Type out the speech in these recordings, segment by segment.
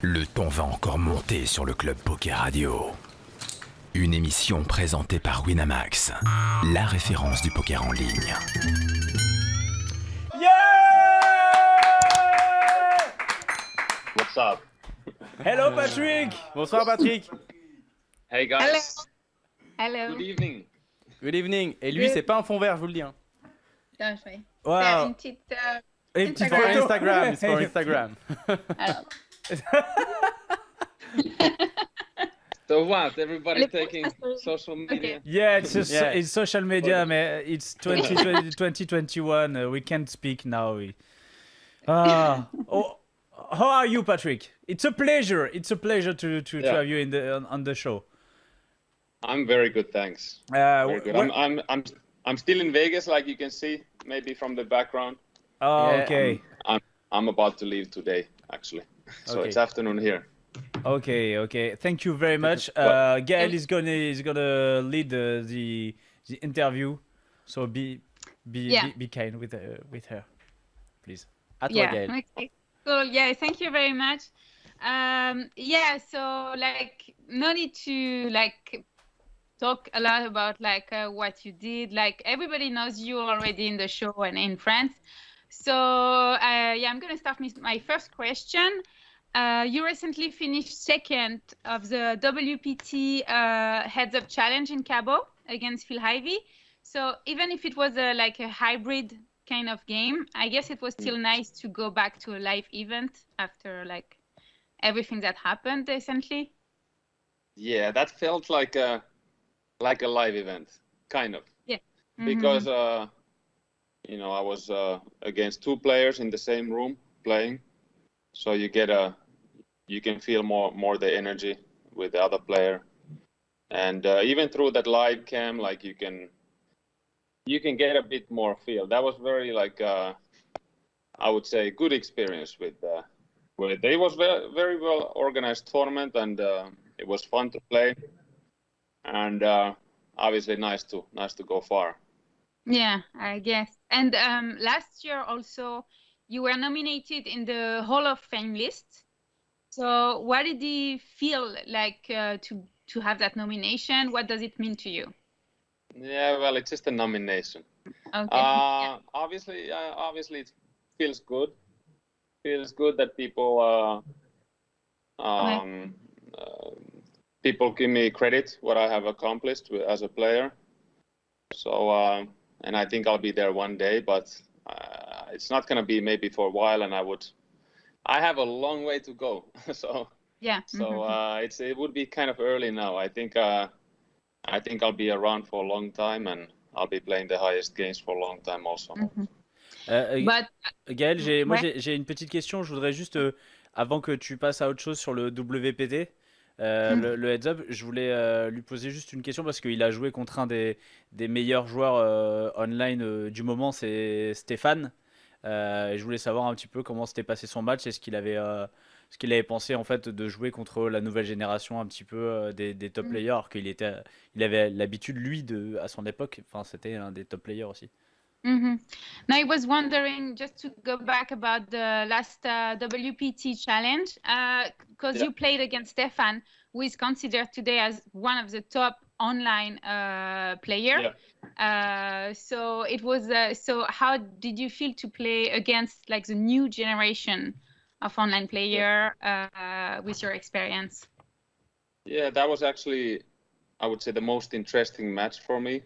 Le ton va encore monter sur le Club Poker Radio. Une émission présentée par Winamax, la référence du poker en ligne. Yeah! What's up? Hello Patrick! Bonsoir Patrick! Hey guys! Hello. Good evening! Good evening! Et lui, c'est pas un fond vert, je vous le dis. Hein. Don't worry. Wow. C'est une petite, Et une petite photo Instagram, it's for Instagram. alors. So what? Everybody taking social media? Okay. Yeah, it's Yeah. it's social media, man. It's 2021. We can't speak now. Oh, how are you, Patrick? It's a pleasure. It's a pleasure to Yeah. have you on the show. I'm very good, thanks. Very good. where- I'm still in Vegas, like you can see, maybe from the background. Oh, Yeah. okay. I'm about to leave today, actually. So Okay. it's afternoon here. Okay. Thank you very much. Well- Gael is gonna lead the interview, so be kind with her, please. À toi, Yeah. Gaël. Okay. Cool. Yeah. Thank you very much. Yeah. So like, no need to like talk a lot about like what you did. Like everybody knows you already in the show and in France. So yeah, I'm gonna start with my first question. You recently finished second of the WPT Heads Up Challenge in Cabo against Phil Ivey. So even if it was like a hybrid kind of game, I guess it was still nice to go back to a live event after like everything that happened recently. Yeah, that felt like a live event, kind of. Yeah. Because I was against two players in the same room playing, so you can feel more the energy with the other player, and even through that live cam, like you can get a bit more feel. That was very like I would say good experience with it was very well organized tournament, and it was fun to play, and obviously nice to go far. Yeah, I guess. And last year also, you were nominated in the Hall of Fame list. So what did it feel like to have that nomination? What does it mean to you? Yeah, well, it's just a nomination. Okay. Yeah. Obviously it feels good. Feels good that people people give me credit what I have accomplished as a player. So and I think I'll be there one day, but it's not gonna be maybe for a while, and I have a long way to go. Yeah. It would be kind of early now. I think I'll be around for a long time, and I'll be playing the highest games for a long time also. But Gaël, Ouais. j'ai une petite question. Je voudrais juste, avant que tu passes à autre chose sur le WPT, le heads up, je voulais lui poser juste une question parce qu'il a joué contre un des meilleurs joueurs online du moment, c'est Stéphane. Et je voulais savoir un petit peu comment s'était passé son match et ce qu'il avait pensé en fait de jouer contre la nouvelle génération un petit peu des top players, alors il avait l'habitude lui à son époque, enfin c'était un des top players aussi. Now I was wondering, just to go back about the last WPT challenge, because Yeah. you played against Stefan, who is considered today as one of the top online player. Yeah. So it was. So how did you feel to play against like the new generation of online player with your experience? Yeah, that was actually, I would say, the most interesting match for me.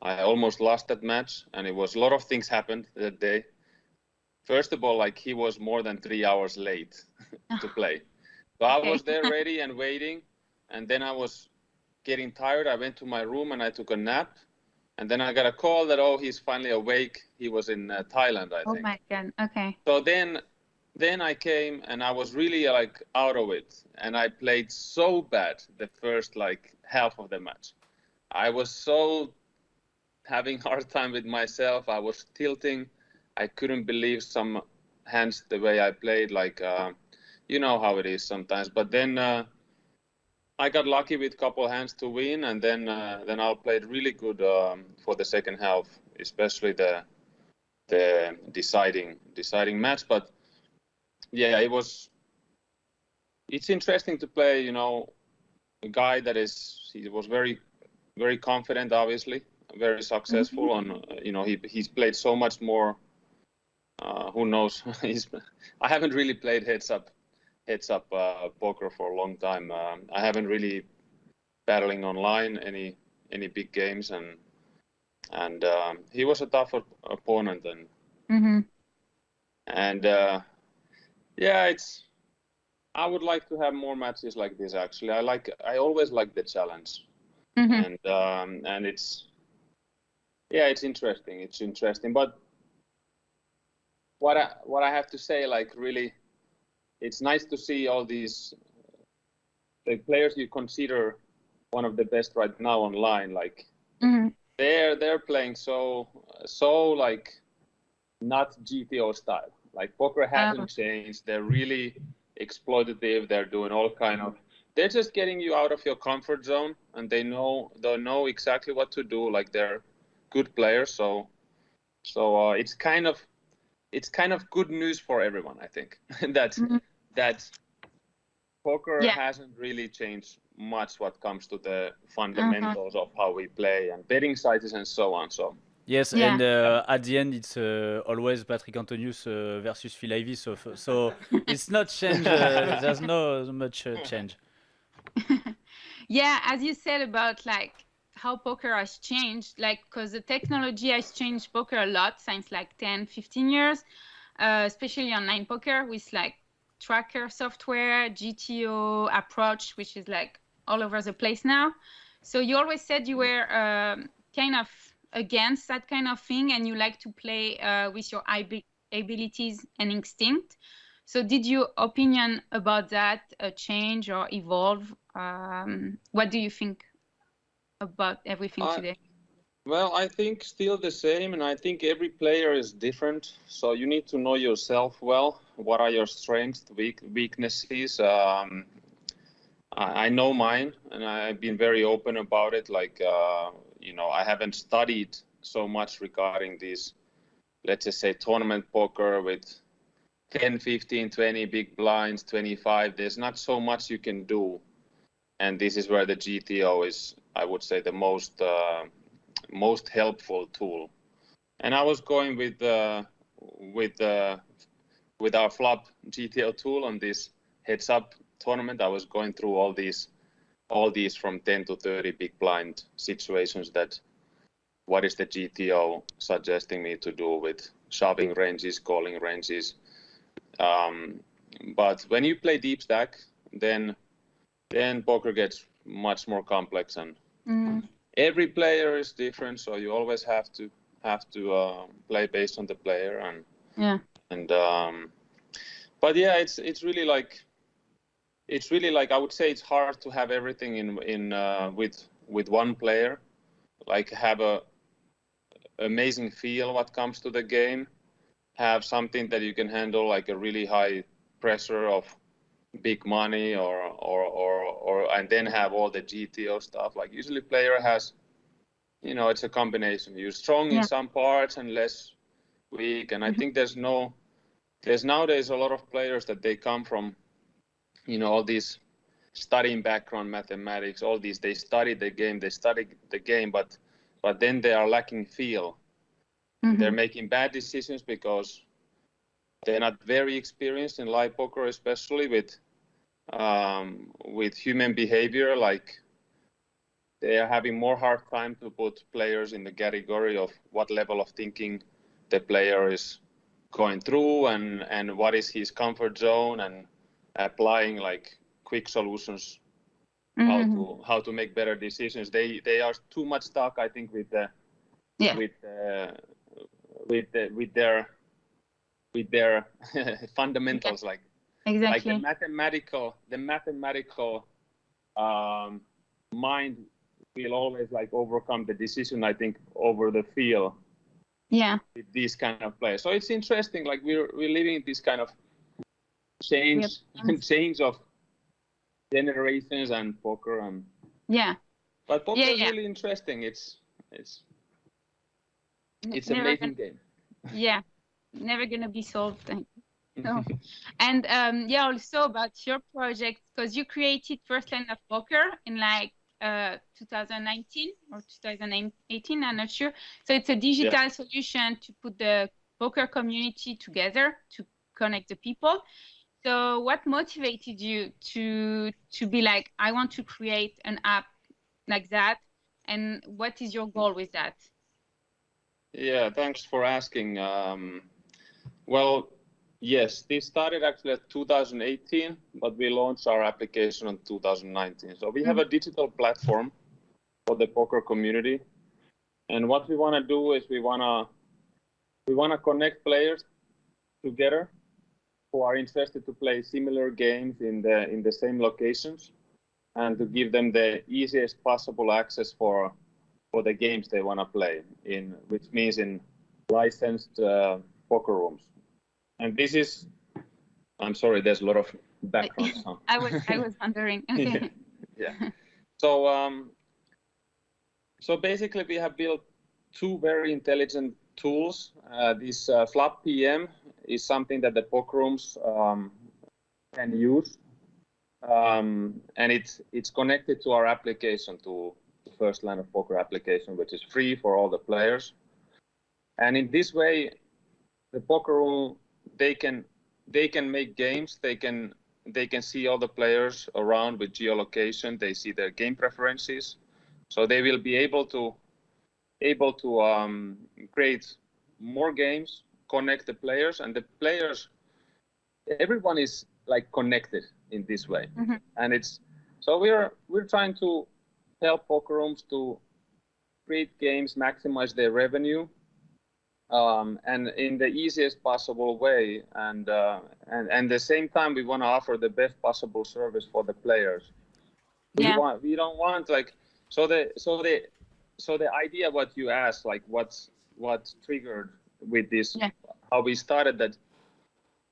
I almost lost that match, and it was a lot of things happened that day. First of all, like he was more than 3 hours late to play. So I was there ready and waiting, and then I was getting tired. I went to my room and I took a nap, and then I got a call that, oh, he's finally awake. He was in Thailand, I Oh think. my God. Okay. So then I came and I was really like out of it, and I played so bad the first like half of the match. I was so having hard time with myself. I was tilting. I couldn't believe some hands the way I played. Like you know how it is sometimes. But then I got lucky with a couple hands to win, and then I played really good for the second half, especially the deciding match. But yeah, it was it's interesting to play, you know, a guy that he was very, very confident, obviously, very successful. On, you know, he's played so much more. Who knows? I haven't really played heads up poker for a long time. I haven't really battling online any big games, and he was a tough opponent, and yeah, I would like to have more matches like this. Actually, I always like the challenge, and it's interesting. It's interesting, but what I have to say, like, really, it's nice to see all these the players you consider one of the best right now online. Like, they're playing so like not GTO style. Like, poker hasn't changed. They're really exploitative. They're doing all kind of. They're just getting you out of your comfort zone, and they know exactly what to do. Like, they're good players. So it's kind of good news for everyone, I think. that poker hasn't really changed much what comes to the fundamentals of how we play and betting sizes and so on. So yes, and at the end it's always Patrik Antonius versus Phil Ivey. So it's not change. There's no much change. Yeah, as you said about like how poker has changed, like, because the technology has changed poker a lot since like 10, 15 years, especially online poker with like tracker software, GTO approach, which is like all over the place now. So you always said you were kind of against that kind of thing, and you like to play with your abilities and instinct. So did your opinion about that change or evolve? What do you think about everything today? Well, I think still the same, and I think every player is different. So you need to know yourself well. What are your strengths, weaknesses? I know mine, and I've been very open about it. Like, you know, I haven't studied so much regarding these, let's just say, tournament poker with 10, 15, 20 big blinds, 25. There's not so much you can do. And this is where the GTO is, I would say, the most helpful tool. And I was going with our flop GTO tool on this heads up tournament. I was going through all these from 10 to 30 big blind situations. That what is the GTO suggesting me to do with shoving ranges, calling ranges. But when you play deep stack, then poker gets much more complex, and every player is different. So you always have to play based on the player, but yeah, it's really like I would say it's hard to have everything in with one player, like have a amazing feel what comes to the game, have something that you can handle, like a really high pressure of big money or and then have all the GTO stuff. Like, usually player has, you know, it's a combination. You're strong in some parts and less weak, and I think there's nowadays a lot of players that they come from, you know, all these studying background, mathematics, all these, they study the game, but then they are lacking feel. They're making bad decisions because they're not very experienced in live poker, especially with human behavior. Like, they are having more hard time to put players in the category of what level of thinking the player is going through, and what is his comfort zone, and applying like quick solutions, how to make better decisions. They are too much stuck, I think, with their fundamentals, like exactly. Like the mathematical mind will always like overcome the decision, I think, over the feel. Yeah. With these kind of players. So it's interesting. Like, we're living this kind of change of generations and poker, and but poker is really interesting. It's amazing game. Yeah, never gonna be solved. No. And yeah, also about your project, because you created First Line of Poker in like 2019 or 2018, I'm not sure. So it's a digital solution to put the poker community together, to connect the people. So what motivated you to be like, I want to create an app like that? And what is your goal with that? Yeah, thanks for asking. Well, yes, this started actually at 2018, but we launched our application in 2019. So we have a digital platform for the poker community. And what we want to do is we want to connect players together who are interested to play similar games in the same locations, and to give them the easiest possible access for the games they want to play in, which means in licensed poker rooms. And this is, I'm sorry, there's a lot of background sound. I was wondering. Okay. Yeah. So basically we have built two very intelligent tools. This Flop PM is something that the poker rooms can use. And it's connected to our application, to the First Line of Poker application, which is free for all the players. And in this way, the poker room, they can make games. They can see all the players around with geolocation. They see their game preferences, so they will be able to create more games, connect the players, and the players. Everyone is like connected in this way, and it's so we're trying to help poker rooms to create games, maximize their revenue. And in the easiest possible way, and at the same time, we want to offer the best possible service for the players. Yeah. We don't want like so the idea what you asked, like what triggered with this, how we started that.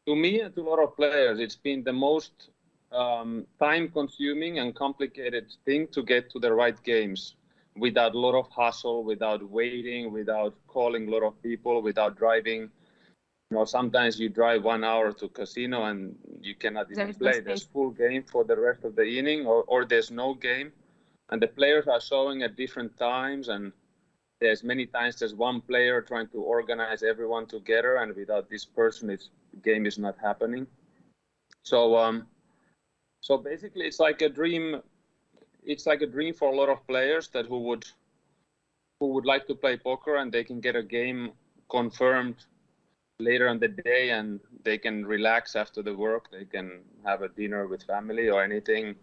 To me and to a lot of players, it's been the most time-consuming and complicated thing to get to the right games, without a lot of hustle, without waiting, without calling a lot of people, without driving. You know, sometimes you drive 1 hour to casino and you cannot even play. There's full game for the rest of the inning, or there's no game. And the players are showing at different times, and there's many times there's one player trying to organize everyone together, and without this person, the game is not happening. So basically it's like a dream. It's like a dream for a lot of players that who would like to play poker, and they can get a game confirmed later in the day, and they can relax after the work. They can have a dinner with family or anything,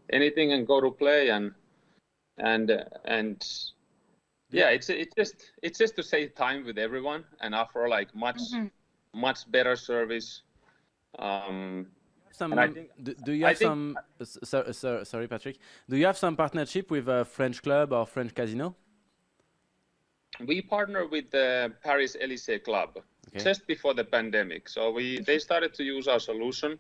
and go to play and yeah, it's just to save time with everyone and offer like much better service. Do you have some? Sorry, Patrick. Do you have some partnership with a French club or French casino? We partner with the Paris Élysée Club just before the pandemic. So they started to use our solution,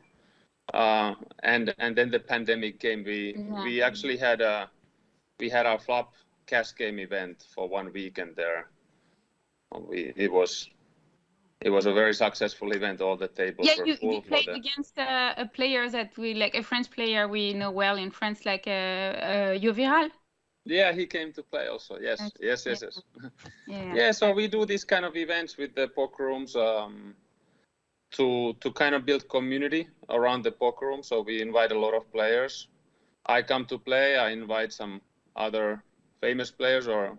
and then the pandemic came. We actually had our flop cash game event for 1 weekend there. It was a very successful event. All the tables were full. You played against a player that a French player we know well in France, like Yoviral. Yeah, he came to play also. Yes. Yeah, so we do these kind of events with the poker rooms to kind of build community around the poker room. So we invite a lot of players. I come to play. I invite some other famous players or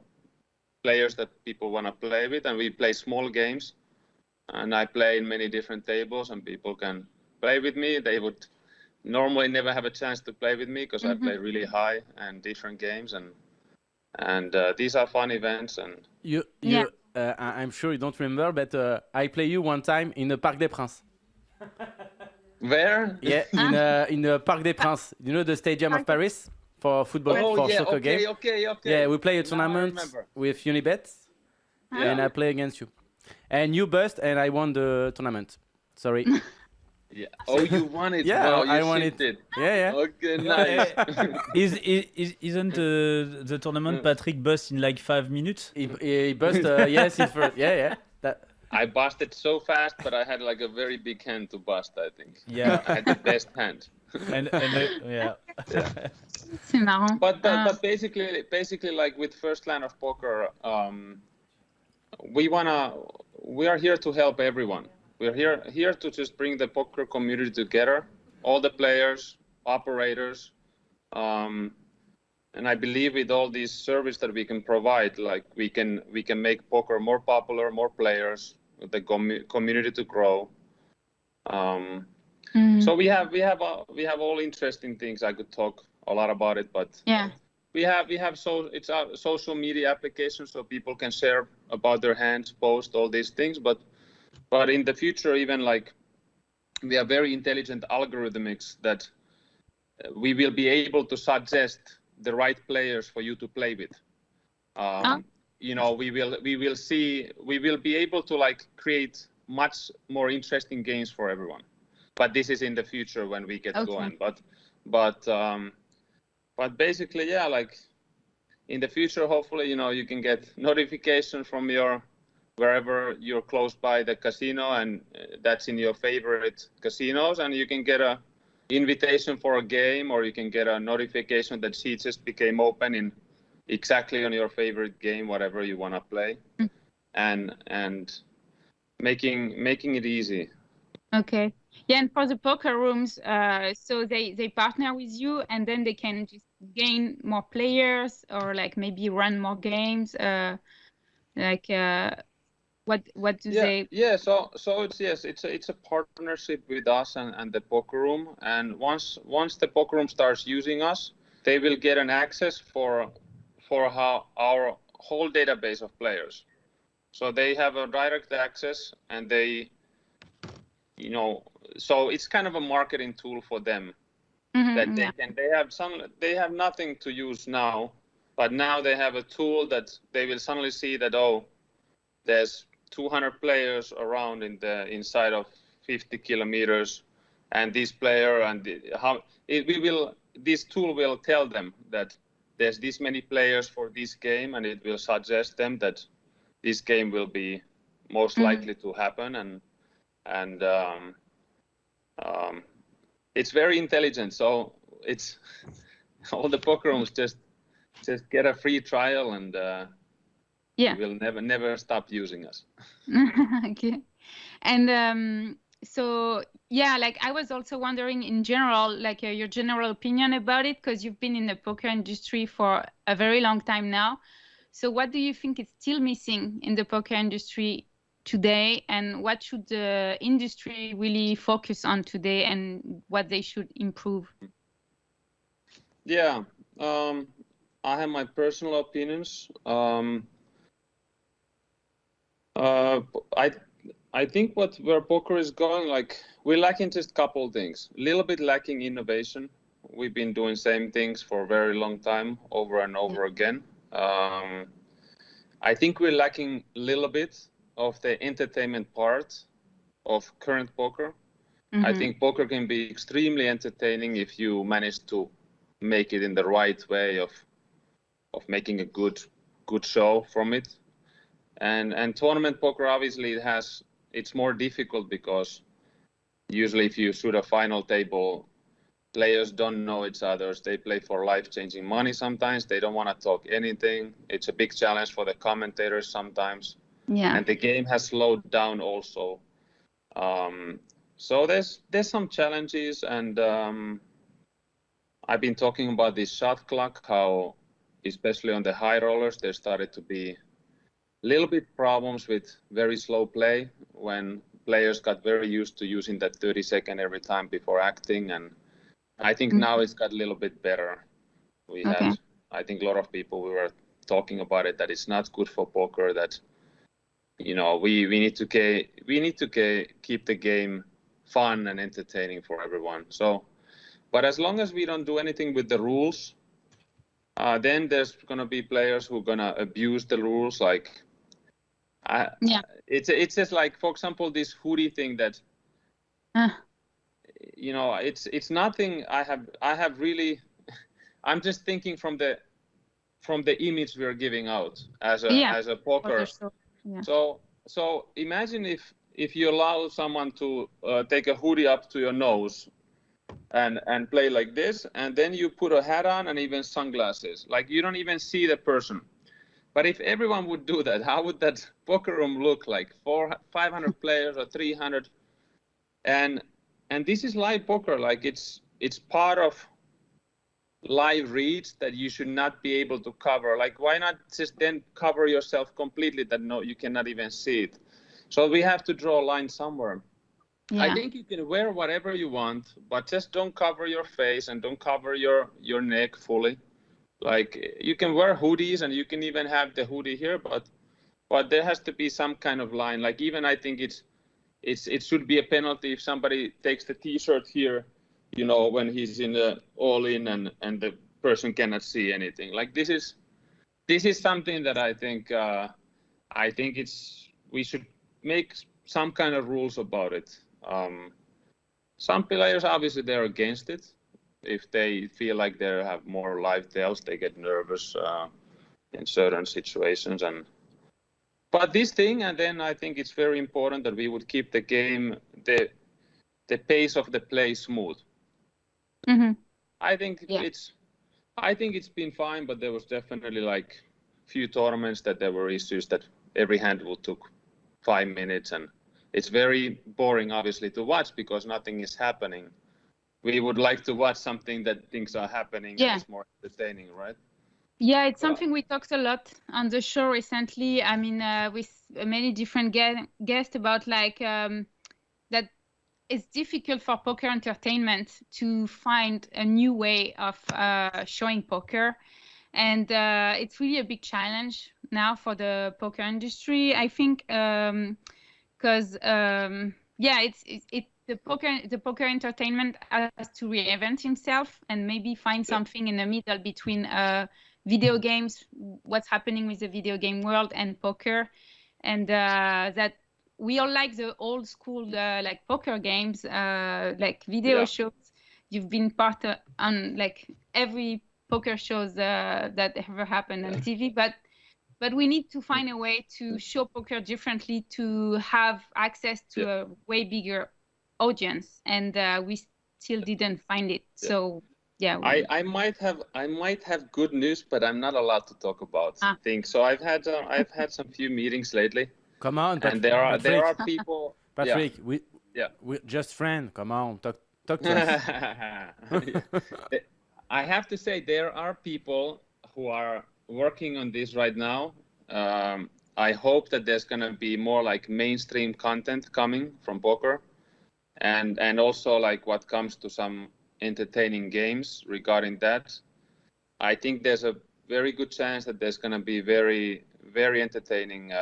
players that people want to play with, and we play small games. And I play in many different tables, and people can play with me. They would normally never have a chance to play with me because I play really high and different games, and these are fun events. And I'm sure you don't remember, but I play you one time in the Parc des Princes. Where? Yeah, in the Parc des Princes. You know the stadium of Paris for football, soccer game. Okay. Yeah, we play a tournament with Unibet, and I play against you. And you bust, and I won the tournament. Sorry. Yeah. Oh, you won it. Yeah, wow, I won it. Yeah. Okay, nice. Isn't the tournament Patrik bust in like 5 minutes? He bust. Yes, in first. Yeah. I busted so fast, but I had like a very big hand to bust, I think. Yeah. I had the best hand. Yeah. C'est marrant. But basically, like with First Land of Poker, we are here to help everyone. We're here to just bring the poker community together, all the players, operators, and I believe with all these service that we can provide, like we can make poker more popular, more players, the community to grow. So we have all interesting things. I could talk a lot about it, but yeah, it's a social media application, so people can share about their hands, post all these things. But in the future, even like we have very intelligent algorithms that we will be able to suggest the right players for you to play with. You know, we will be able to like create much more interesting games for everyone. But this is in the future when we get going. But basically, yeah, like in the future, hopefully, you know, you can get notification from wherever you're close by the casino, and that's in your favorite casinos, and you can get a invitation for a game, or you can get a notification that seats just became open in exactly on your favorite game, whatever you want to play, and making it easy. Okay. Yeah, and for the poker rooms, so they partner with you, and then they can just gain more players, or like maybe run more games. What do they? Yeah. So it's a partnership with us and the poker room. And once the poker room starts using us, they will get an access for our whole database of players. So they have a direct access, and they, you know, so it's kind of a marketing tool for them that they have nothing to use now, but now they have a tool that they will suddenly see that, oh, there's 200 players around inside of 50 kilometers, and this player this tool will tell them that there's this many players for this game, and it will suggest them that this game will be most likely to happen, and it's very intelligent. So it's all the poker rooms just get a free trial, and will never stop using us. Okay. And so yeah, like I was also wondering in general, like your general opinion about it, because you've been in the poker industry for a very long time now. So what do you think is still missing in the poker industry today, and what should the industry really focus on today, and what they should improve? Yeah, I have my personal opinions. I think where poker is going, like we're lacking just a couple things. A little bit lacking innovation. We've been doing same things for a very long time, over and over again. I think we're lacking a little bit of the entertainment part of current poker. I think poker can be extremely entertaining if you manage to make it in the right way of making a good show from it. And tournament poker, obviously, it's more difficult because usually if you shoot a final table, players don't know each other. They play for life-changing money sometimes. They don't want to talk anything. It's a big challenge for the commentators sometimes. Yeah. And the game has slowed down also. So there's some challenges, and I've been talking about this shot clock, how especially on the high rollers, there started to be little bit problems with very slow play when players got very used to using that 30 second every time before acting, and I think now it's got a little bit better. I think a lot of people, we were talking about it, that it's not good for poker, that, you know, we need to keep the game fun and entertaining for everyone. So, but as long as we don't do anything with the rules, then there's going to be players who are going to abuse the rules, like it's just like, for example, this hoodie thing that you know, it's nothing. I have really, I'm just thinking from the image we're giving out as a poker. Sure. Yeah. So so imagine if you allow someone to take a hoodie up to your nose and play like this, and then you put a hat on and even sunglasses, like you don't even see the person. But if everyone would do that, how would that poker room look like? 500 players or 300? And this is live poker. Like it's part of live reads that you should not be able to cover. Like why not just then cover yourself completely that no, you cannot even see it. So we have to draw a line somewhere. Yeah. I think you can wear whatever you want, but just don't cover your face and don't cover your neck fully. Like you can wear hoodies and you can even have the hoodie here, but there has to be some kind of line. Like even I think it should be a penalty if somebody takes the T-shirt here, you know, when he's in the all-in and the person cannot see anything. Like this is something that I think we should make some kind of rules about it. Some players obviously they're against it. If they feel like they have more live tails, they get nervous in certain situations. But this thing, and then I think it's very important that we would keep the game, the pace of the play smooth. Mm-hmm. I think it's been fine, but there was definitely like few tournaments that there were issues that every hand took 5 minutes, and it's very boring, obviously, to watch because nothing is happening. We would like to watch something that things are happening and it's more entertaining, right? Yeah, it's something we talked a lot on the show recently. I mean, with many different guests about like that it's difficult for poker entertainment to find a new way of showing poker. And it's really a big challenge now for the poker industry, I think, because the poker entertainment has to reinvent himself and maybe find something in the middle between video games, what's happening with the video game world and poker, and that we all like the old school like poker games, like video shows. You've been part of, on like every poker shows that ever happened on TV, but we need to find a way to show poker differently, to have access to a way bigger audience, and we still didn't find it. So I might have good news, but I'm not allowed to talk about things. So I've had some few meetings lately. Come on, and there are people. Patrick, we're just friends. Come on, talk to us. I have to say there are people who are working on this right now. I hope that there's gonna be more like mainstream content coming from poker. And also like what comes to some entertaining games regarding that. I think there's a very good chance that there's going to be very, very entertaining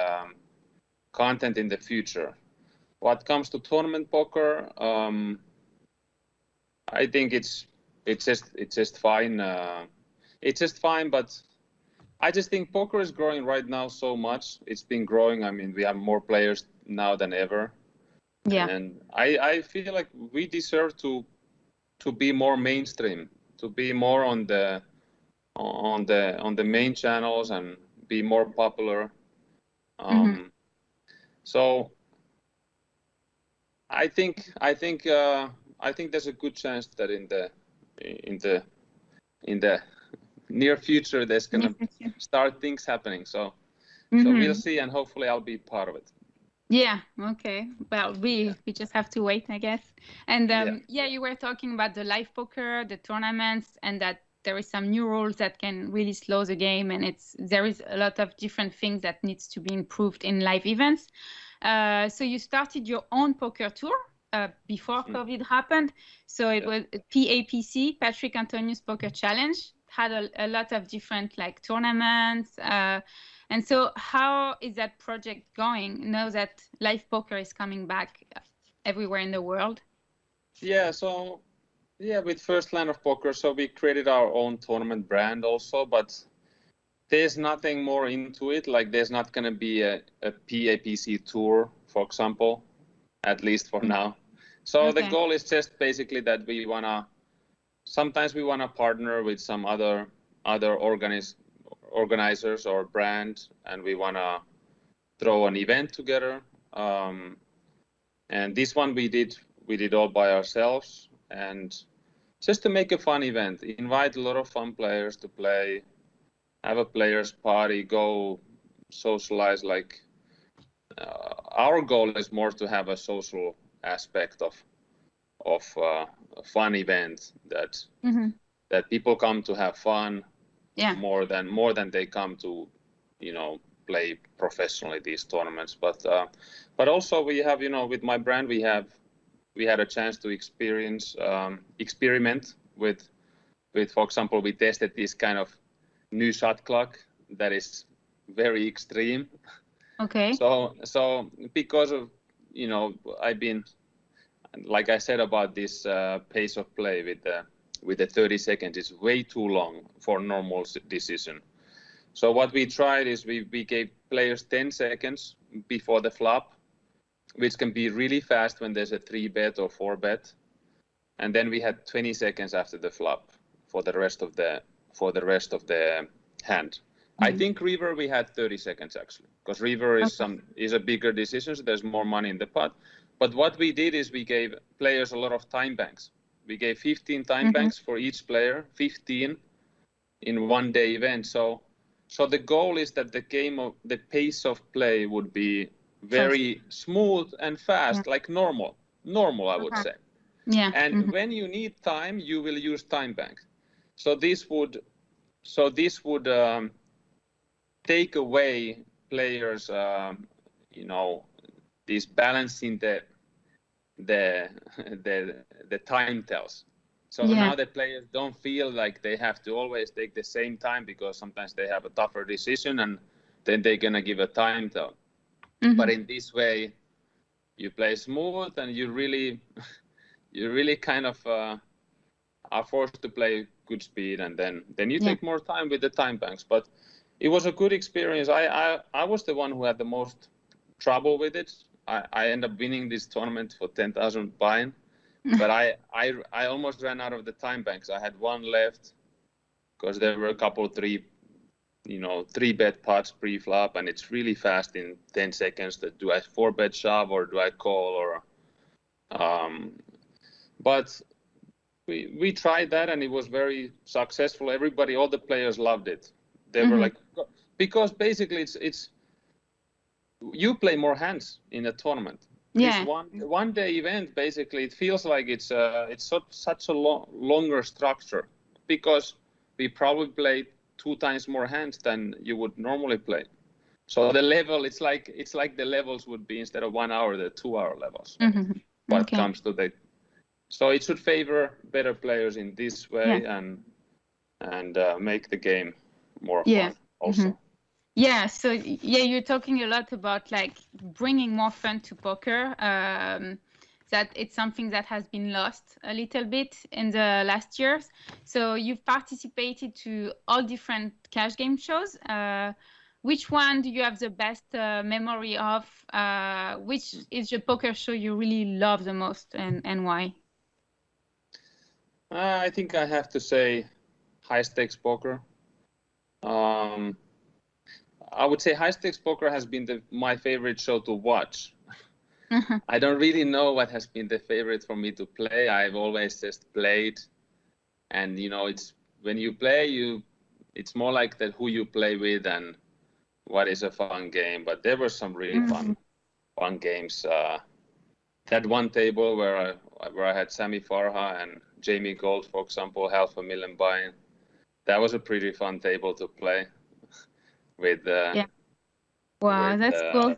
content in the future. What comes to tournament poker, I think it's just fine. It's just fine, but I just think poker is growing right now so much. It's been growing. I mean, we have more players now than ever. Yeah, and I feel like we deserve to be more mainstream, to be more on the main channels and be more popular. So I think there's a good chance that in the near future there's gonna start things happening. So we'll see, and hopefully I'll be part of it. Yeah, okay. Well, we just have to wait, I guess. And you were talking about the live poker, the tournaments, and that there is some new rules that can really slow the game, and there is a lot of different things that needs to be improved in live events. So you started your own poker tour before COVID happened. So it was PAPC, Patrik Antonius Poker Challenge, had a lot of different like tournaments. And so how is that project going now that live poker is coming back everywhere in the world? Yeah, so with First Land of Poker, so we created our own tournament brand also, but there's nothing more into it. Like there's not going to be a PAPC tour, for example, at least for now. So the goal is just basically that sometimes we want to partner with some other organizers or brand, and we want to throw an event together. And this one we did all by ourselves, and just to make a fun event, invite a lot of fun players to play, have a players party, go socialize. Like our goal is more to have a social aspect of a fun event that people come to have fun, more than they come to, play professionally these tournaments. But also we have, with my brand, we had a chance to experiment with, for example, we tested this kind of new shot clock that is very extreme. Okay. So because of, I've been, like I said about this pace of play with the 30 seconds, is way too long for normal decision. So what we tried is we gave players 10 seconds before the flop, which can be really fast when there's a 3-bet or 4-bet, and then we had 20 seconds after the flop for the rest of the hand. I think river we had 30 seconds actually, because river is a bigger decision, so there's more money in the pot. But what we did is we gave players a lot of time banks. We gave 15 time banks for each player, 15 in one-day event. So the goal is that the pace of play would be very smooth and fast, like normal, I would say. Yeah. And when you need time, you will use time banks. So this would take away players, this balancing the time tells. So now the players don't feel like they have to always take the same time, because sometimes they have a tougher decision and then they're gonna give a time tell. But in this way, you play smooth and you really kind of are forced to play good speed, and then you take more time with the time banks. But it was a good experience. I was the one who had the most trouble with it. I ended up winning this tournament for 10,000 buy-in, but I almost ran out of the time banks. I had one left because there were a couple 3-bet pots pre-flop, and it's really fast in 10 seconds. That do I 4-bet shove or do I call or? But we tried that and it was very successful. Everybody, all the players loved it. They were like, because basically it's you play more hands in a tournament. Yeah. This one day event, basically, it feels like it's such a longer structure, because we probably play 2 times more hands than you would normally play. So the level, it's like the levels would be, instead of 1 hour, the 2-hour levels. What comes to the, so it should favor better players in this way and make the game more fun also. Yeah, so you're talking a lot about like bringing more fun to poker. That it's something that has been lost a little bit in the last years. So you've participated to all different cash game shows. Which one do you have the best memory of? Which is the poker show you really love the most, and why? I think I have to say high stakes poker. I would say high stakes poker has been my favorite show to watch. I don't really know what has been the favorite for me to play. I've always just played, and it's when you play, it's more like that who you play with and what is a fun game. But there were some really fun games. That one table where I had Sami Farha and Jamie Gold, for example, $500,000 buy-in. That was a pretty fun table to play. With that's cool.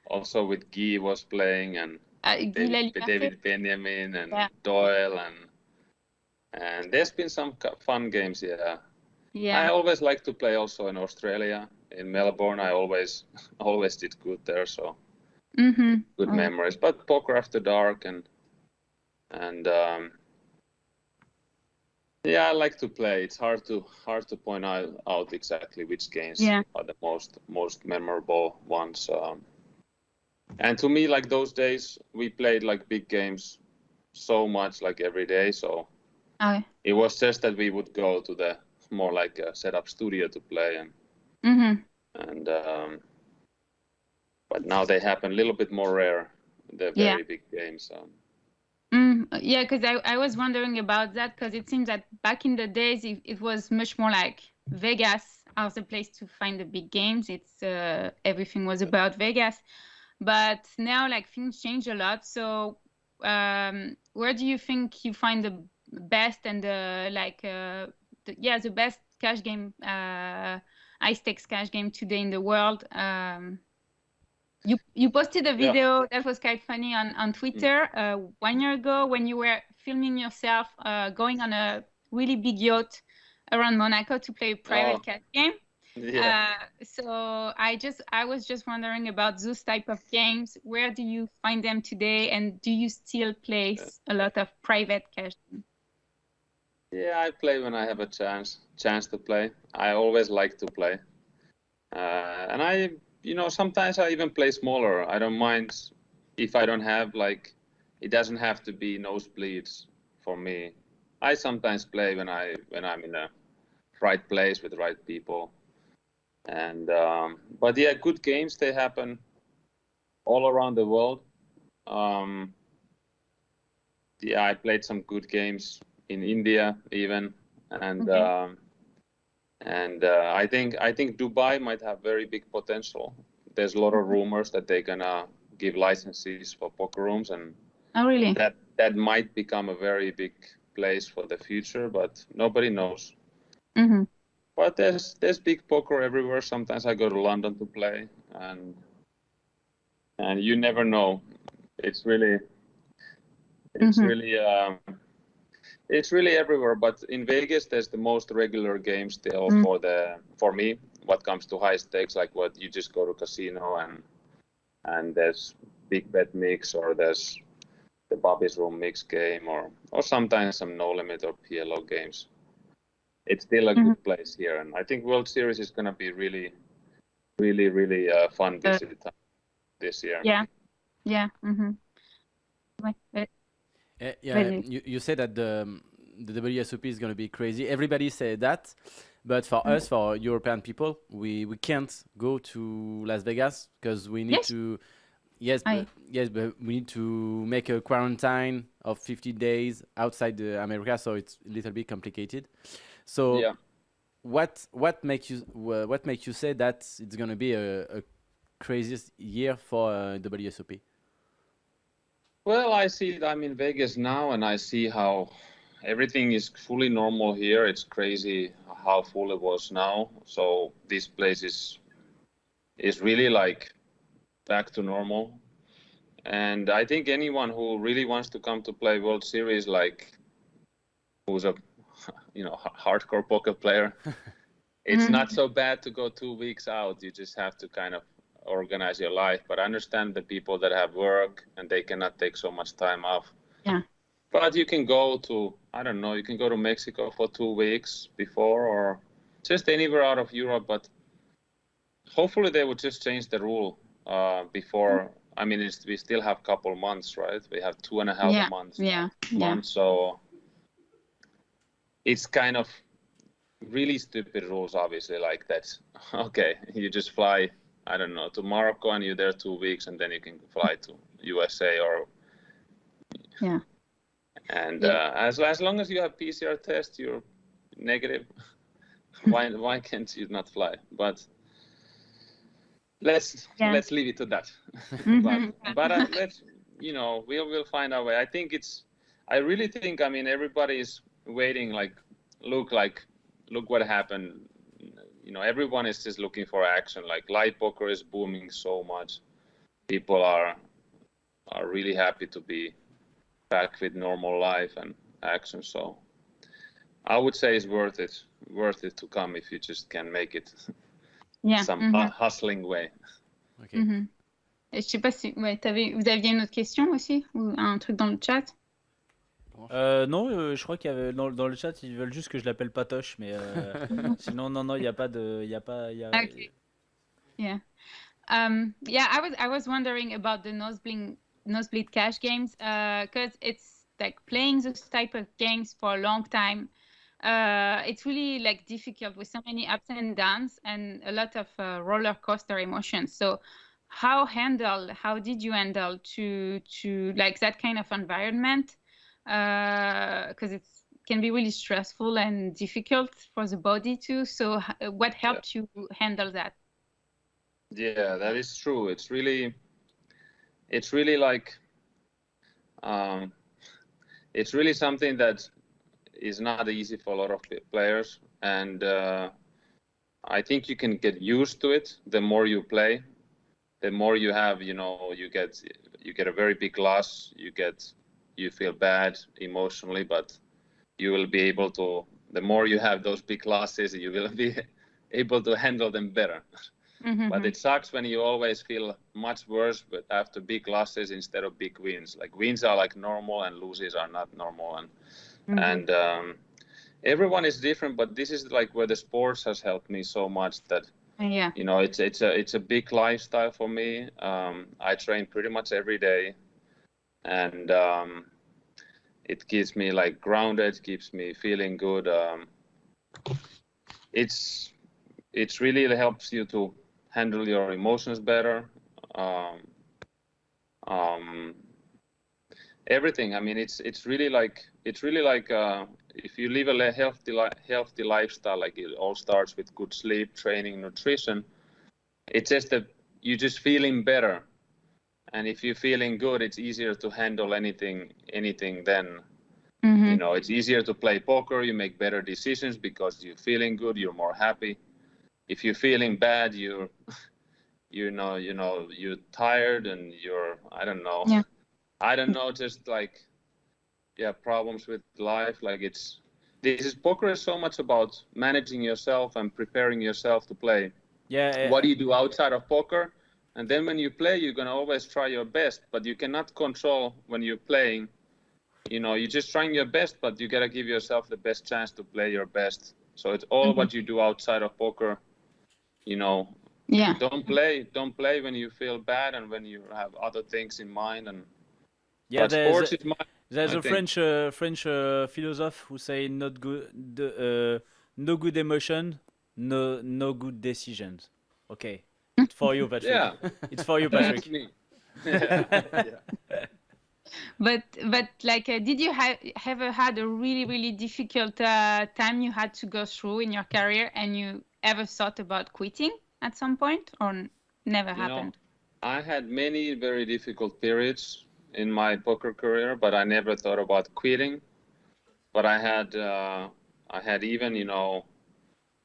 Also with Guy was playing, and David Benjamin and Doyle, and there's been some fun games. I always like to play also in Australia, in Melbourne. I always did good there, so good memories. But poker after dark and I like to play. It's hard to point out exactly which games are the most memorable ones. And to me, like those days, we played like big games so much, like every day. So it was just that we would go to the more like a set up studio to play, and but now they happen a little bit more rare, the very big games. Yeah, because I was wondering about that, because it seems that back in the days it was much more like Vegas as the place to find the big games. It's everything was about Vegas, but now like things change a lot. So where do you think you find the best and the best cash game, high stakes cash game today in the world? You posted a video that was quite funny on Twitter 1 year ago when you were filming yourself going on a really big yacht around Monaco to play a private cash game. So I was just wondering about those type of games. Where do you find them today, and do you still play a lot of private cash games? Yeah, I play when I have a chance to play. I always like to play, and I. Sometimes I even play smaller. I don't mind if I don't have it doesn't have to be nosebleeds for me. I sometimes play when I'm in a right place with the right people. And but yeah, good games, they happen all around the world. I played some good games in India even, and I think Dubai might have very big potential. There's a lot of rumors that they're gonna give licenses for poker rooms, and really? that might become a very big place for the future, but nobody knows. But there's big poker everywhere. Sometimes I go to London to play, and you never know. It's really everywhere, but in Vegas there's the most regular games still for me. What comes to high stakes, like what you just go to casino and there's big bet mix, or there's the Bobby's Room mix game, or sometimes some no limit or PLO games. It's still a good place here, and I think World Series is gonna be really fun this year. You say that the WSOP is going to be crazy. Everybody say that, but for us, for European people, we can't go to Las Vegas because we need to. But we need to make a quarantine of 50 days outside America, so it's a little bit complicated. So, what makes you say that it's going to be a craziest year for WSOP? Well, I see. I'm in Vegas now, and I see how everything is fully normal here. It's crazy how full it was now. So this place is really back to normal. And I think anyone who really wants to come to play World Series, who's a hardcore poker player, it's not so bad to go 2 weeks out. You just have to kind of organize your life. But I understand the people that have work and they cannot take so much time off. But you can go to, you can go to Mexico for 2 weeks before, or just anywhere out of Europe. But hopefully they would just change the rule before. I mean, we still have a couple months, right? We have 2.5 months. So it's kind of really stupid rules, obviously, like that. Okay, you just fly, to Morocco, and you're there 2 weeks, and then you can fly to USA or. And as long as you have PCR test, you're negative. Why can't you not fly? But let's leave it to that. but let's we'll find our way. I really think everybody is waiting. Look what happened. Everyone is just looking for action. Live poker is booming so much. People are really happy to be back with normal life and action. So I would say it's worth it to come if you just can make it some hustling way. Okay. Et je sais pas si vous aviez une autre question aussi, ou un truc dans le chat? Non, je crois qu'il y avait dans le chat, ils veulent juste que je l'appelle Patoche, mais sinon non, il y a pas de, Okay. I was wondering about the nosebleed cash games, because it's playing those type of games for a long time. It's really difficult with so many ups and downs and a lot of roller coaster emotions. So how did you handle to like that kind of environment? Because it can be really stressful and difficult for the body too. So what helped you handle that? Yeah, that is true. It's really like, it's really something that is not easy for a lot of players. And I think you can get used to it. The more you play, the more you have, you get a very big loss. You feel bad emotionally, but you will be able to, the more you have those big losses, you will be able to handle them better. Mm-hmm. But it sucks when you always feel much worse but after big losses instead of big wins. Like wins are like normal and losses are not normal. And everyone is different, but this is like where the sports has helped me so much that, it's a big lifestyle for me. I train pretty much every day, and it keeps me like grounded, keeps me feeling good. It really helps you to handle your emotions better. Everything. I mean, it's really like if you live a healthy lifestyle, like it all starts with good sleep, training, nutrition. It's just that you're just feeling better, and if you're feeling good, it's easier to handle anything then. Mm-hmm. It's easier to play poker. You make better decisions because you're feeling good. You're more happy. If you're feeling bad, you're tired and I don't know, just like, problems with life. Like poker is so much about managing yourself and preparing yourself to play. Yeah. What do you do outside of poker? And then when you play, you're going to always try your best, but you cannot control when you're playing. You're just trying your best, but you got to give yourself the best chance to play your best. So it's all what you do outside of poker. Don't play when you feel bad and when you have other things in mind. And there's a French philosopher who say no good emotion, no good decisions. Okay, it's for you, Patrick. Yeah, it's for you, Patrick. That's me. But like, did you ever had a really, really difficult time you had to go through in your career, and you ever thought about quitting at some point, or never happened? I had many very difficult periods in my poker career, but I never thought about quitting. But I had even,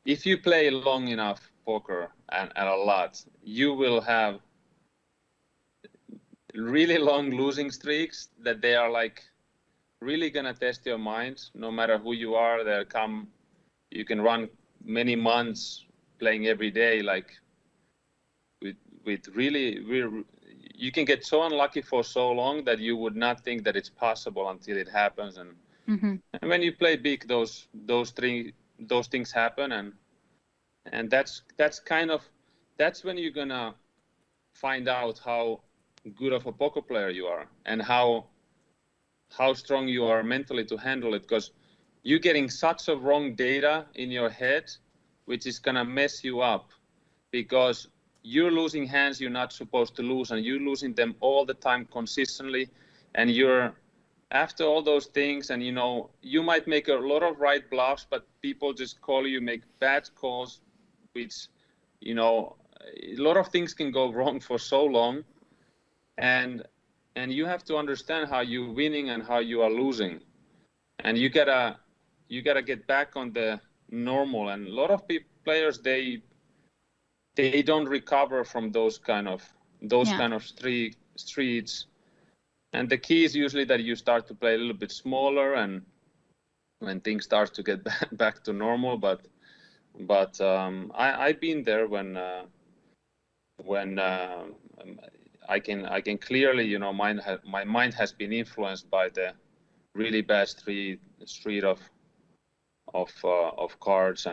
if you play long enough poker and a lot, you will have really long losing streaks that they are like really gonna test your mind. No matter who you are, you can run many months playing every day, like with really you can get so unlucky for so long that you would not think that it's possible until it happens. And and when you play big, those things happen, and that's when you're gonna find out how good of a poker player you are and how strong you are mentally to handle it, because you're getting such a wrong data in your head, which is gonna mess you up, because you're losing hands you're not supposed to lose, and you're losing them all the time consistently, and you're after all those things, and you might make a lot of right bluffs, but people just call you, make bad calls, which a lot of things can go wrong for so long. And you have to understand how you're winning and how you are losing, and you gotta get back on the normal. And a lot of players they don't recover from those kind of streets. And the key is usually that you start to play a little bit smaller, and when things start to get back to normal. But I've been there when I can clearly, my mind has been influenced by the really bad street of cards.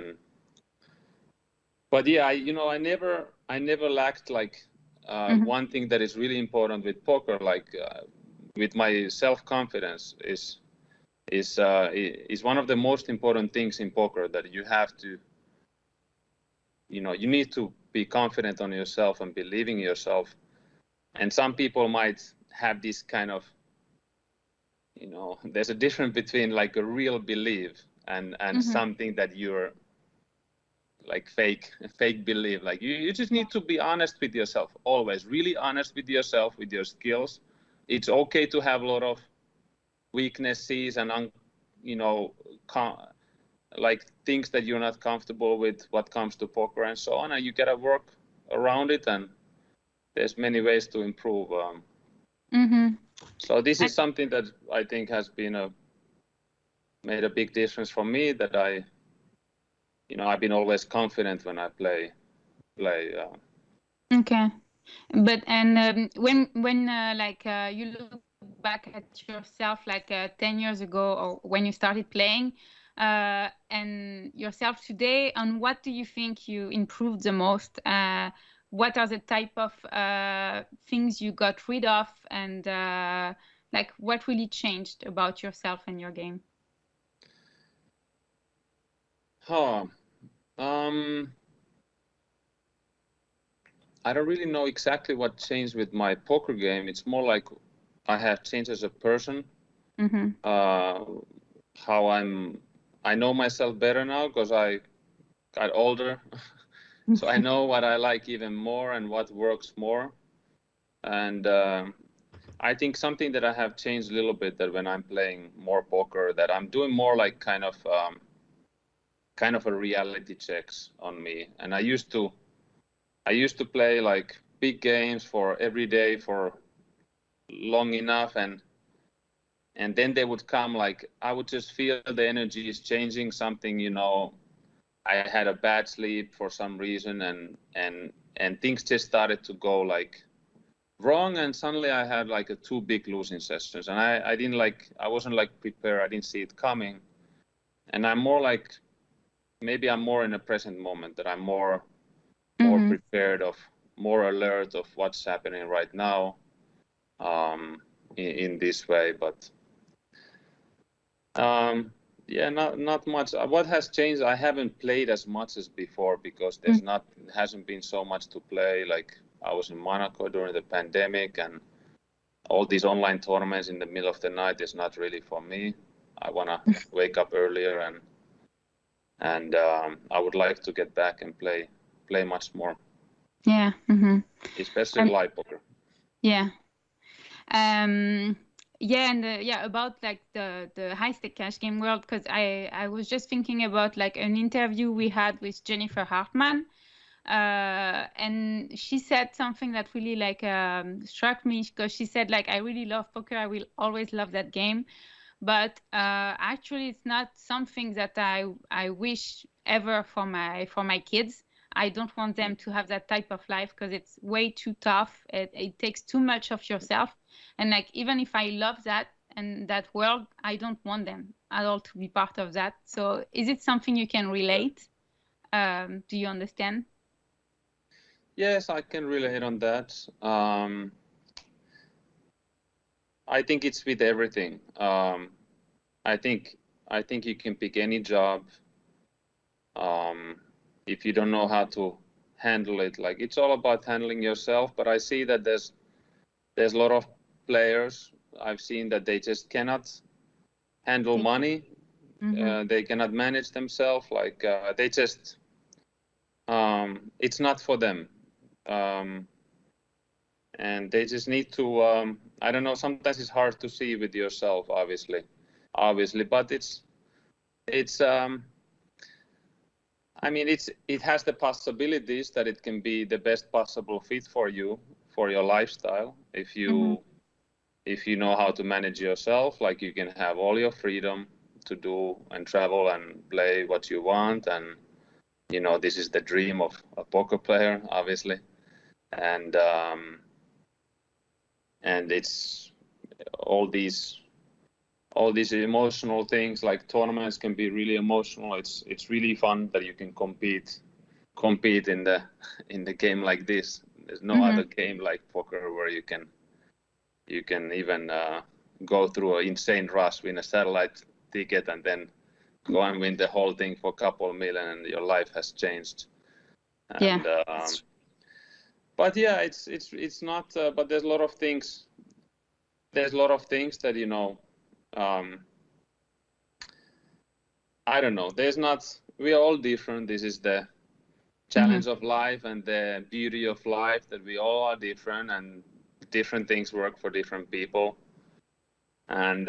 But yeah, I never lacked like one thing that is really important with poker, like with my self-confidence is one of the most important things in poker, that you have to, you need to be confident on yourself and believe in yourself. And some people might have this kind of, there's a difference between like a real belief and something that you're like fake belief. Like you just need to be honest with yourself, always really honest with yourself, with your skills. It's okay to have a lot of weaknesses and like things that you're not comfortable with what comes to poker and so on, and you gotta work around it, and there's many ways to improve. So this is something that I think has been made a big difference for me, that I've been always confident when I play. Okay, but when you look back at yourself like 10 years ago, or when you started playing, and yourself today, on what do you think you improved the most? What are the type of things you got rid of, and like what really changed about yourself and your game? I don't really know exactly what changed with my poker game. It's more like I have changed as a person. I know myself better now because I got older. So I know what I like even more and what works more. And I think something that I have changed a little bit, that when I'm playing more poker, that I'm doing more like kind of a reality checks on me. And I used to play like big games for every day for long enough, and then they would come, like I would just feel the energy is changing, something, I had a bad sleep for some reason, and things just started to go like wrong, and suddenly I had like 2 big losing sessions, and I wasn't like prepared. I didn't see it coming, and I'm more like, maybe I'm more in the present moment, that I'm more prepared, more alert of what's happening right now, in this way. But not much. What has changed? I haven't played as much as before, because hasn't been so much to play. Like I was in Monaco during the pandemic, and all these online tournaments in the middle of the night is not really for me. I wanna wake up earlier, and I would like to get back and play much more. Yeah. Especially live poker. Yeah. About like the high stake cash game world, because I was just thinking about like an interview we had with Jennifer Hartman, and she said something that really like struck me, because she said like, I really love poker, I will always love that game, but actually it's not something that I wish ever for my kids. I don't want them to have that type of life, because it's way too tough. It takes too much of yourself. And like, even if I love that and that world, I don't want them at all to be part of that. So is it something you can relate? Do you understand? Yes, I can relate on that. I think it's with everything. I think you can pick any job. If you don't know how to handle it, like it's all about handling yourself. But I see that there's a lot of players I've seen that they just cannot handle money. They cannot manage themselves. Like they just, it's not for them. And they just need to, I don't know, sometimes it's hard to see with yourself, obviously, but I mean, it has the possibilities that it can be the best possible fit for you, for your lifestyle. If you know how to manage yourself, like you can have all your freedom to do and travel and play what you want. And, this is the dream of a poker player, obviously. And it's all these emotional things, like tournaments can be really emotional. It's really fun that you can compete in the game like this. There's no other game like poker where you can even go through an insane rush, win a satellite ticket, and then go and win the whole thing for a couple million, and your life has changed. And, but yeah, it's not. But there's a lot of things. There's a lot of things that I don't know. There's not. We are all different. This is the challenge of life and the beauty of life, that we all are different and different things work for different people. And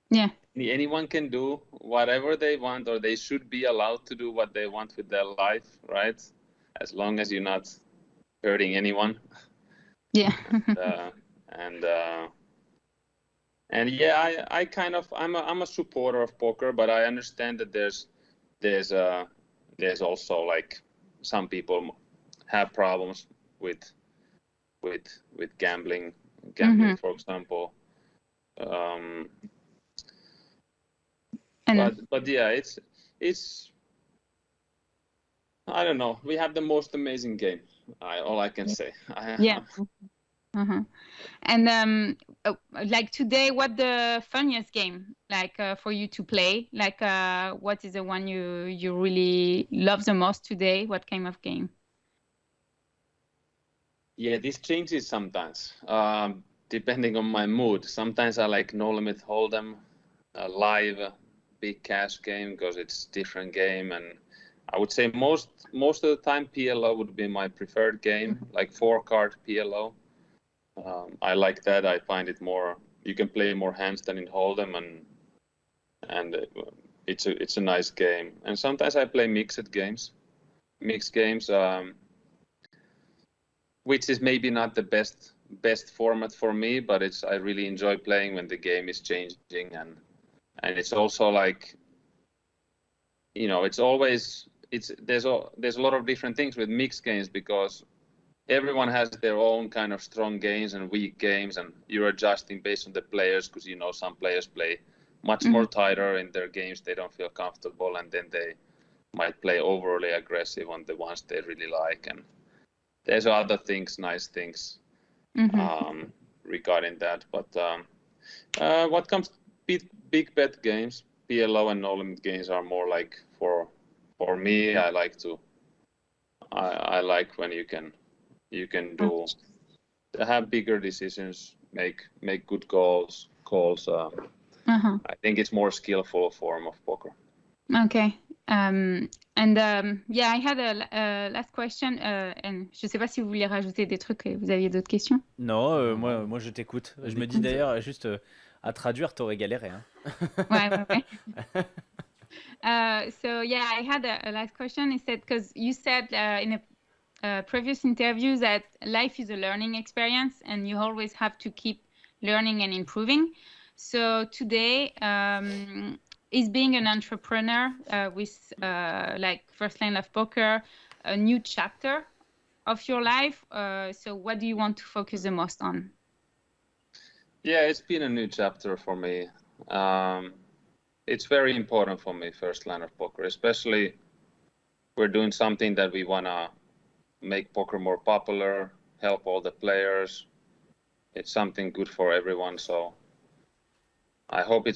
yeah, anyone can do whatever they want, or they should be allowed to do what they want with their life, right? As long as you're not hurting anyone. Yeah. And yeah, I kind of I'm a supporter of poker, but I understand that there's also like some people have problems with gambling, for example. But yeah, it's I don't know. We have the most amazing game. All I can say. Yeah. And like today, what the funniest game like for you to play? Like what is the one you really love the most today? What kind of game? Yeah, this changes sometimes, depending on my mood. Sometimes I like No Limit Hold'em, live big cash game, because it's different game, and I would say most of the time PLO would be my preferred game, like 4-card PLO. I like that. I find it more. You can play more hands than in Hold'em, and it's a nice game. And sometimes I play mixed games, which is maybe not the best format for me, but I really enjoy playing when the game is changing, and it's also like, it's always there's a lot of different things with mixed games, because everyone has their own kind of strong games and weak games, and you're adjusting based on the players, because some players play much more tighter in their games. They don't feel comfortable, and then they might play overly aggressive on the ones they really like, and there's other things, nice things regarding that. But what comes to big bet games, PLO and No Limit games are more like for me. I like when you can have bigger decisions, make good calls. I think it's more skillful form of poker. Okay. Yeah, I had a last question. And je sais pas si vous voulez rajouter des trucs et vous aviez d'autres questions. Non, moi je t'écoute. Je me dis d'ailleurs, juste à traduire, t'aurais galéré. Hein. Ouais. So yeah, I had a last question. Is that because you said in a previous interview that life is a learning experience and you always have to keep learning and improving. So today, is being an entrepreneur with like First Line of Poker a new chapter of your life? So what do you want to focus the most on? Yeah, it's been a new chapter for me. It's very important for me, First Line of Poker, especially we're doing something that we want to make poker more popular, help all the players. It's something good for everyone. So I hope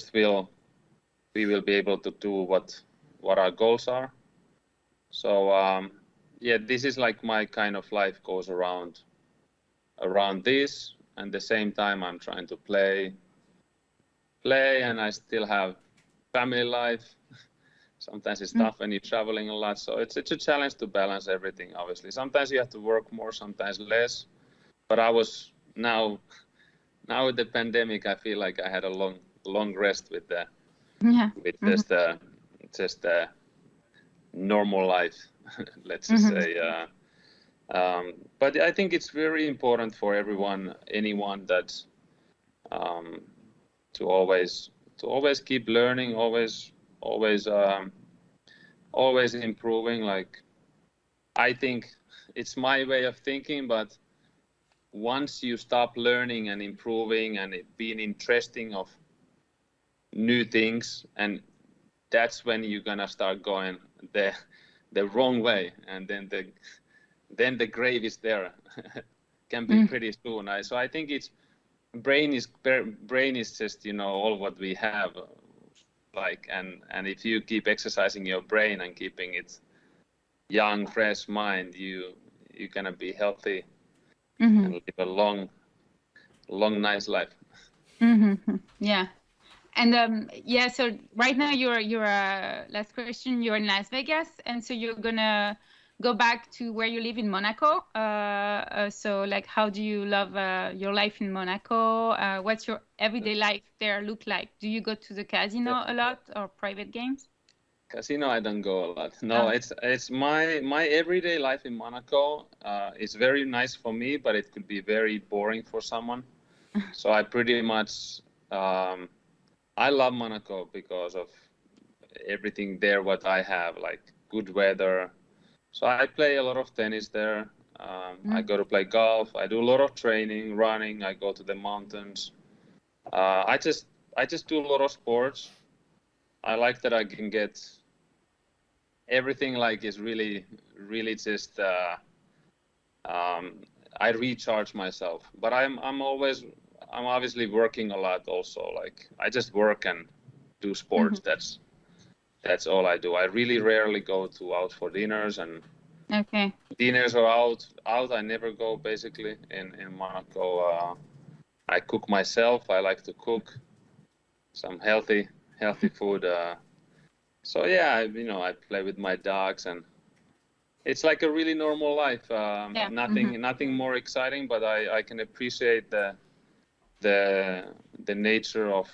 we will be able to do what our goals are. So yeah, this is like my kind of life goes around this, and at the same time I'm trying to play, and I still have family life. Sometimes it's tough when you're traveling a lot, so it's a challenge to balance everything. Obviously, sometimes you have to work more, sometimes less. But now with the pandemic, I feel like I had a long rest with just the normal life, let's just say. But I think it's very important for anyone that to always keep learning, always improving. Like, I think it's my way of thinking, but once you stop learning and improving and it being interesting of new things, and that's when you're gonna start going the wrong way, and then the grave is there. Can be pretty soon. So I think brain is just all what we have. like, and if you keep exercising your brain and keeping it young, fresh mind, you're gonna be healthy and live a long, nice life. Yeah. And yeah, so right now you're last question, you're in Las Vegas, and so you're gonna go back to where you live in Monaco. So like, how do you love your life in Monaco? What's your everyday life there look like? Do you go to the casino a lot or private games? Casino, I don't go a lot. No, it's my everyday life in Monaco. It's very nice for me, but it could be very boring for someone. So I pretty much I love Monaco because of everything there. What I have, like good weather. So I play a lot of tennis there. I go to play golf. I do a lot of training, running. I go to the mountains. I just do a lot of sports. I like that I can get everything. Like is really just. I recharge myself, but I'm obviously working a lot also. Like I just work and do sports. That's all I do. I really rarely go out for dinners, and dinners are out. I never go basically in Monaco. I cook myself. I like to cook some healthy food. So yeah, I play with my dogs, and it's like a really normal life. Nothing more exciting, but I can appreciate the nature of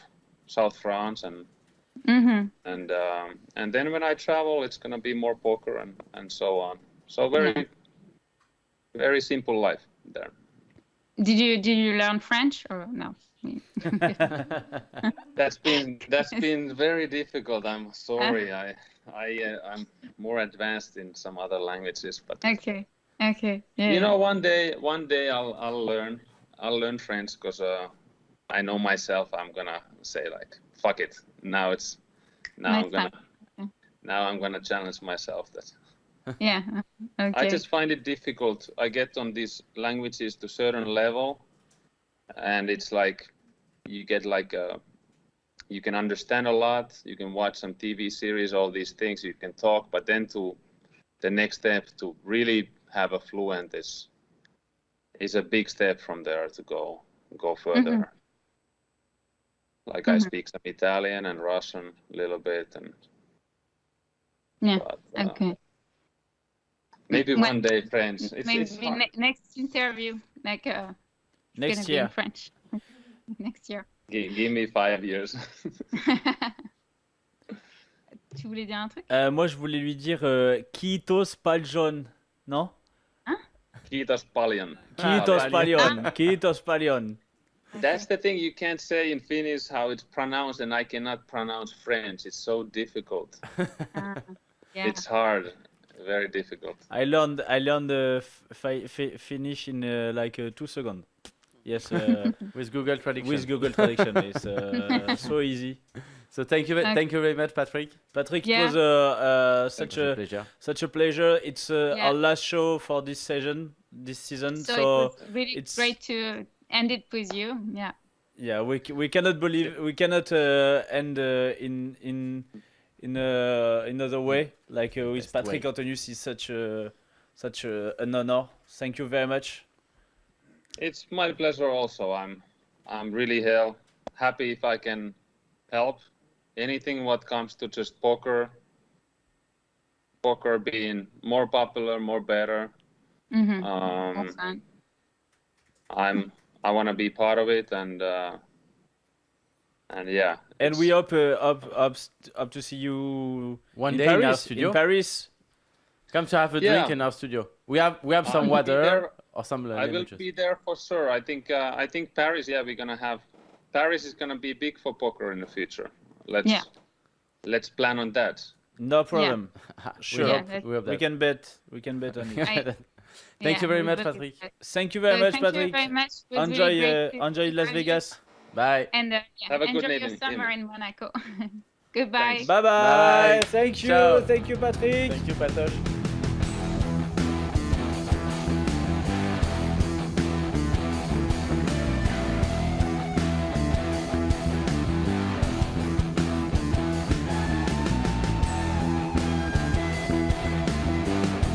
South France and then when I travel, it's gonna be more poker and so on. So very simple life there. Did you learn French or no? That's been very difficult. I'm sorry. I'm more advanced in some other languages, but okay. Yeah. One day I'll learn French because I know myself. I'm gonna say like, fuck it. Now I'm gonna challenge myself. That. Yeah. Okay. I just find it difficult. I get on these languages to a certain level, and it's like you get like you can understand a lot. You can watch some TV series, all these things. You can talk, but then to the next step to really have a fluent is a big step from there to go further. Like I speak some Italian and Russian a little bit, and maybe one day French. It's next interview, like next year. In French. Next year. Give me 5 years. Tu voulais dire un truc? Moi, je voulais lui dire Kiitos Paljon, non? Hein? Kiitos paljon. Kiitos paljon. Kiitos paljon. That's the thing you can't say in Finnish how it's pronounced, and I cannot pronounce French. It's so difficult. Yeah. It's hard, very difficult. I learned Finnish in like 2 seconds. Yes, with Google Traduction. With Google Traduction, it's so easy. So thank you very much, Patrik. Patrik, it was pleasure. Such a pleasure. It's our last show for this season. So it was really great to end it with you. Yeah, we cannot believe we cannot end in another way, like with Patrik Antonius. Is such an honor. Thank you very much. It's my pleasure also. I'm really happy if I can help anything what comes to just poker being more popular, more better. Awesome. I want to be part of it, and yeah. And we hope to see you one day Paris, in our studio. In Paris. Come to have a drink in our studio. We have some water or some. I will be there for sure. I think Paris. Yeah, we're gonna have. Paris is gonna be big for poker in the future. Let's plan on that. No problem. Sure. We can bet. We can bet on it. Thank you very much, Patrik. Thank you very much, Thank Patrik. you very much. Enjoy Las Vegas. Bye. Have And a good enjoy your evening. summer in Monaco. Goodbye. Thanks. Bye bye. Bye. Thank you. Ciao. Thank you, Patrik. Thank you, Patrik.